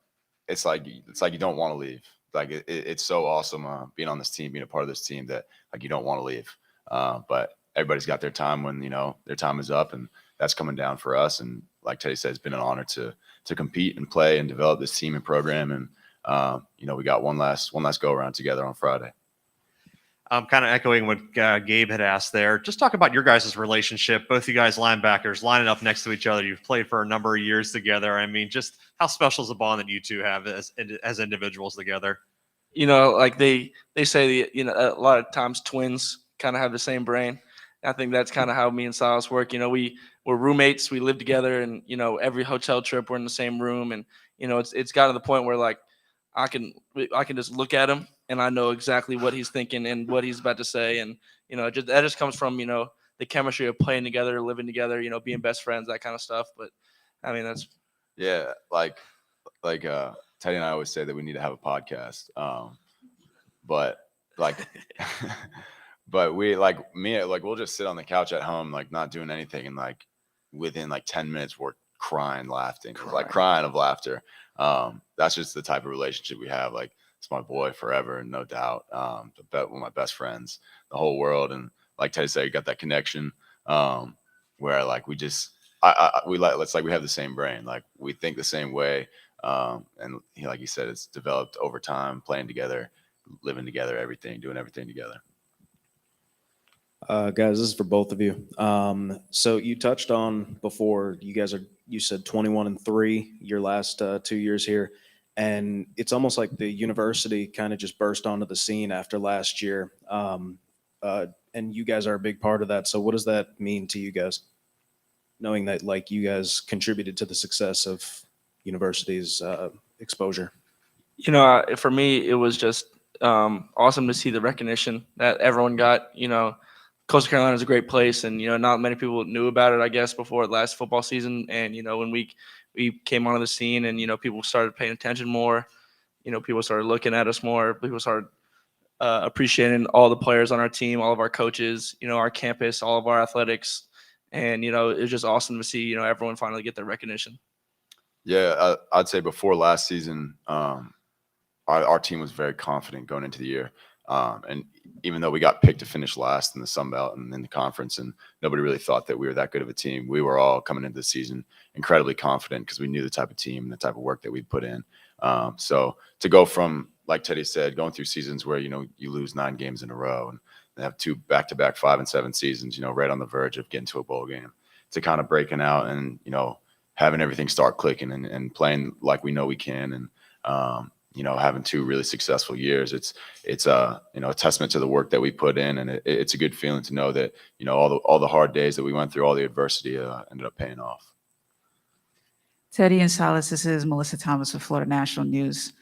it's like you don't want to leave. Like it's so awesome being on this team, being a part of this team that like you don't want to leave. But everybody's got their time when, you know, their time is up, and that's coming down for us. And like Teddy said, it's been an honor to compete and play and develop this team and program. And you know, we got one last go around together on Friday. I'm kind of echoing what Gabe had asked there. Just talk about your guys' relationship. Both you guys linebackers lining up next to each other. You've played for a number of years together. I mean, just how special is the bond that you two have as individuals together? You know, like they say, you know, a lot of times twins kind of have the same brain. I think that's kind of how me and Silas work. You know, we're roommates. We live together, and you know, every hotel trip we're in the same room. And you know, it's gotten to the point where like I can just look at him and I know exactly what he's thinking and what he's about to say. And, you know, that just comes from, you know, the chemistry of playing together, living together, you know, being best friends, that kind of stuff. But I mean, that's. Yeah. Like Teddy and I always say that we need to have a podcast. But like, but we like we'll just sit on the couch at home, like not doing anything. And like within like 10 minutes, we're crying of laughter. That's just the type of relationship we have. Like, it's my boy forever, no doubt. One of my best friends, the whole world. And like Teddy said, you got that connection where like we just we have the same brain. Like we think the same way. And like you said, it's developed over time, playing together, living together, doing everything together. Guys, this is for both of you. So you touched on before, you said 21-3 your last 2 years here. And it's almost like the university kind of just burst onto the scene after last year. And you guys are a big part of that. So what does that mean to you guys? Knowing that like you guys contributed to the success of university's exposure. You know, for me, it was just awesome to see the recognition that everyone got. You know, Coastal Carolina is a great place, and you know, not many people knew about it, I guess, before last football season. And you know, when we came onto the scene, and you know, people started paying attention more. You know, people started looking at us more. People started appreciating all the players on our team, all of our coaches, you know, our campus, all of our athletics, and you know, it was just awesome to see, you know, everyone finally get their recognition. Yeah, I'd say before last season, our team was very confident going into the year. And even though we got picked to finish last in the Sun Belt and in the conference, and nobody really thought that we were that good of a team, we were all coming into the season incredibly confident because we knew the type of team and the type of work that we'd put in. So to go from, like Teddy said, going through seasons where, you know, you lose 9 games in a row and they have 2 back-to-back 5-7 seasons, you know, right on the verge of getting to a bowl game, to kind of breaking out and, you know, having everything start clicking and playing like we know we can, and you know, having 2 really successful years. It's you know, a testament to the work that we put in, and it's a good feeling to know that, you know, all the hard days that we went through, all the adversity ended up paying off. Teddy and Silas, this is Melissa Thomas with Florida National News.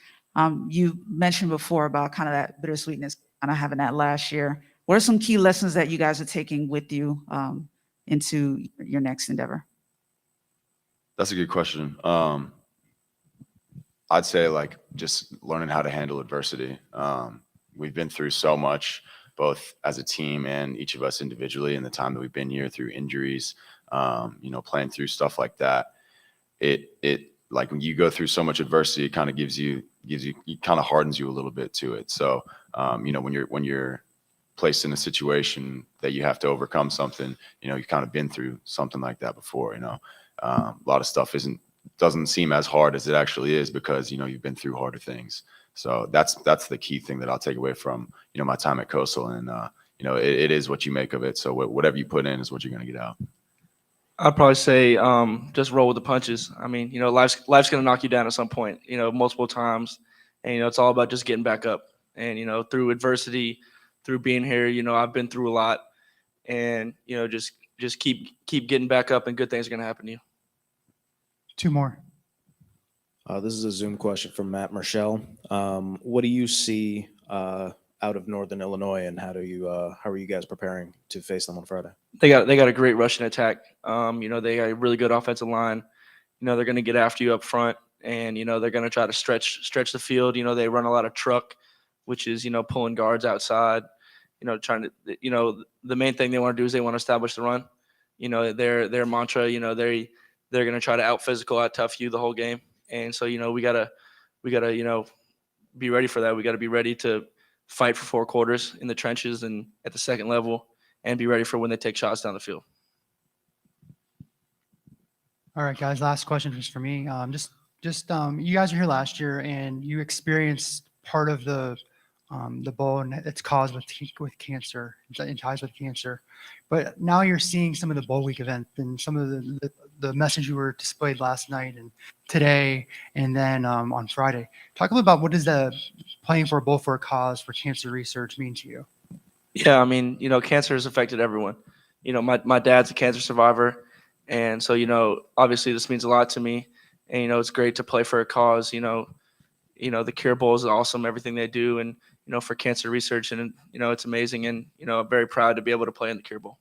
You mentioned before about kind of that bittersweetness, kind of having that last year. What are some key lessons that you guys are taking with you into your next endeavor? That's a good question. I'd say like just learning how to handle adversity. We've been through so much, both as a team and each of us individually in the time that we've been here, through injuries, you know, playing through stuff like that. It like when you go through so much adversity, it kind of it kind of hardens you a little bit to it. So, you know, when you're placed in a situation that you have to overcome something, you know, you've kind of been through something like that before, you know. A lot of stuff doesn't seem as hard as it actually is because, you know, you've been through harder things. So that's the key thing that I'll take away from, you know, my time at Coastal. And, you know, it is what you make of it. So whatever you put in is what you're going to get out. I'd probably say just roll with the punches. I mean, you know, life's going to knock you down at some point, you know, multiple times. And, you know, it's all about just getting back up. And, you know, through adversity, through being here, you know, I've been through a lot. And, you know, just keep getting back up and good things are going to happen to you. 2 more. This is a Zoom question from Matt Marshall. What do you see out of Northern Illinois, and how are you guys preparing to face them on Friday? They got a great rushing attack. You know, they got a really good offensive line. You know, they're going to get after you up front, and you know they're going to try to stretch the field. You know, they run a lot of truck, which is, you know, pulling guards outside. You know, trying to, you know, the main thing they want to do is they want to establish the run. You know, their mantra. You know, they're going to try to out physical, out tough you the whole game. And so, you know, we gotta, you know, be ready for that. We got to be ready to fight for 4 quarters in the trenches and at the second level, and be ready for when they take shots down the field. All right, guys. Last question is for me. You guys were here last year, and you experienced part of the bowl and its cause with cancer, in ties with cancer. But now you're seeing some of the bowl week events and some of the message you were displayed last night and today, and then on Friday. Talk a little about what does the playing for a bowl for a cause for cancer research mean to you? Yeah, I mean, you know, cancer has affected everyone. You know, my dad's a cancer survivor, and so, you know, obviously this means a lot to me. And you know, it's great to play for a cause. You know, the Cure Bowl is awesome, everything they do, and you know, for cancer research, and you know, it's amazing. And you know, I'm very proud to be able to play in the Cure Bowl.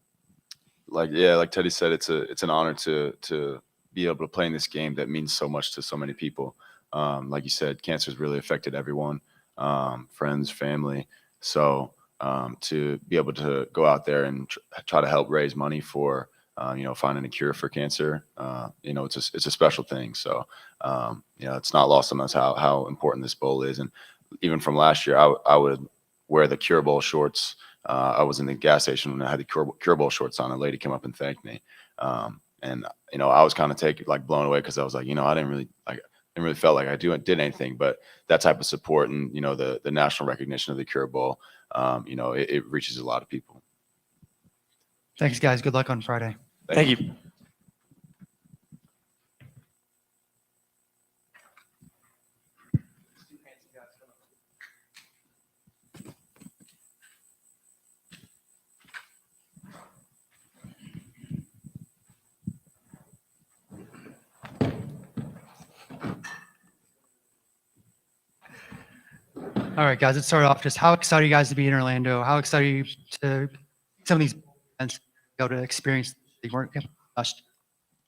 Like Teddy said, it's an honor to be able to play in this game that means so much to so many people. Like you said, cancer has really affected everyone, friends, family. So to be able to go out there and try to help raise money for you know, finding a cure for cancer, you know, it's a special thing. So you know, it's not lost on us how important this bowl is. And even from last year, I would wear the Cure Bowl shorts. I was in the gas station when I had the Cure Bowl shorts on. A lady came up and thanked me, and you know, I was kind of blown away because I was like, you know, I didn't really felt like I did anything, but that type of support and you know the national recognition of the Cure Bowl, you know, it reaches a lot of people. Thanks, guys. Good luck on Friday. Thank you. All right, guys. Let's start off. Just how excited are you guys to be in Orlando? How excited are you to some of these events go to experience they weren't last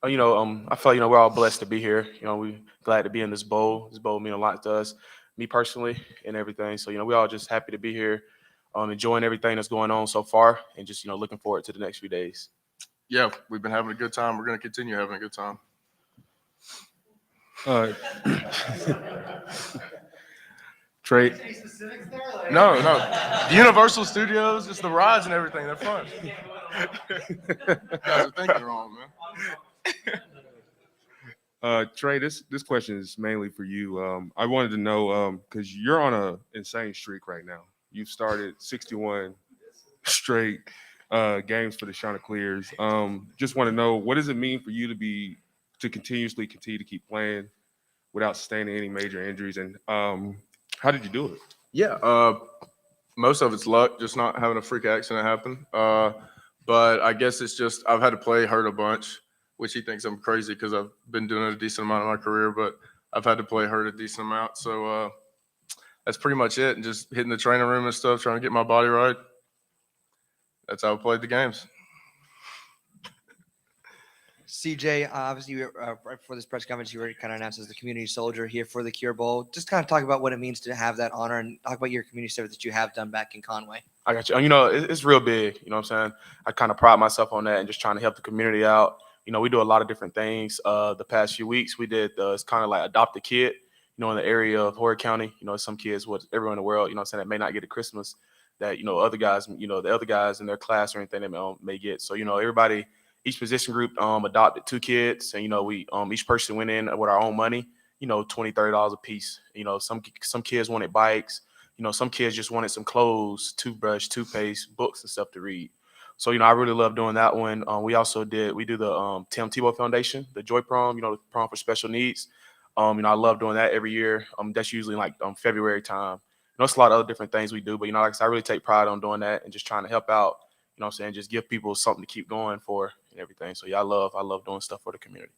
year? You know, I feel, you know, we're all blessed to be here. You know, we're glad to be in this bowl. This bowl means a lot to us, me personally, and everything. So, you know, we're all just happy to be here, enjoying everything that's going on so far, and just, you know, looking forward to the next few days. Yeah, we've been having a good time. We're going to continue having a good time. Trey. No. Universal Studios, it's the rides and everything. They're fun. You guys are thinking wrong, man. Trey, this question is mainly for you. I wanted to know, because you're on an insane streak right now. You've started 61 straight games for the Chanticleers. Just want to know, what does it mean for you to be to continue to keep playing without sustaining any major injuries? And how did you do it? Yeah, most of it's luck, just not having a freak accident happen. But I guess it's just I've had to play hurt a bunch, which he thinks I'm crazy because I've been doing it a decent amount of my career, but I've had to play hurt a decent amount. So that's pretty much it. And just hitting the training room and stuff, trying to get my body right. That's how I played the games. CJ, obviously, right before this press conference, you were kind of announced as the community soldier here for the Cure Bowl. Just kind of talk about what it means to have that honor and talk about your community service that you have done back in Conway. I got you. You know, it's real big. You know what I'm saying? I kind of pride myself on that and just trying to help the community out. You know, we do a lot of different things. The past few weeks, we did it's kind of like adopt a kid, you know, in the area of Horry County. You know, some kids, everyone in the world, you know what I'm saying, that may not get a Christmas that, you know, other guys, you know, the other guys in their class or anything they may get. So, you know, everybody, each position group adopted 2 kids, and, you know, we each person went in with our own money, you know, $20, $30 a piece. You know, some kids wanted bikes. You know, some kids just wanted some clothes, toothbrush, toothpaste, books and stuff to read. So, you know, I really love doing that one. We do the Tim Tebow Foundation, the Joy Prom, you know, the prom for special needs. You know, I love doing that every year. That's usually like February time. You know, it's a lot of other different things we do, but, you know, like I said, I really take pride on doing that and just trying to help out, you know what I'm saying, just give people something to keep going for and everything. So, yeah, I love doing stuff for the community.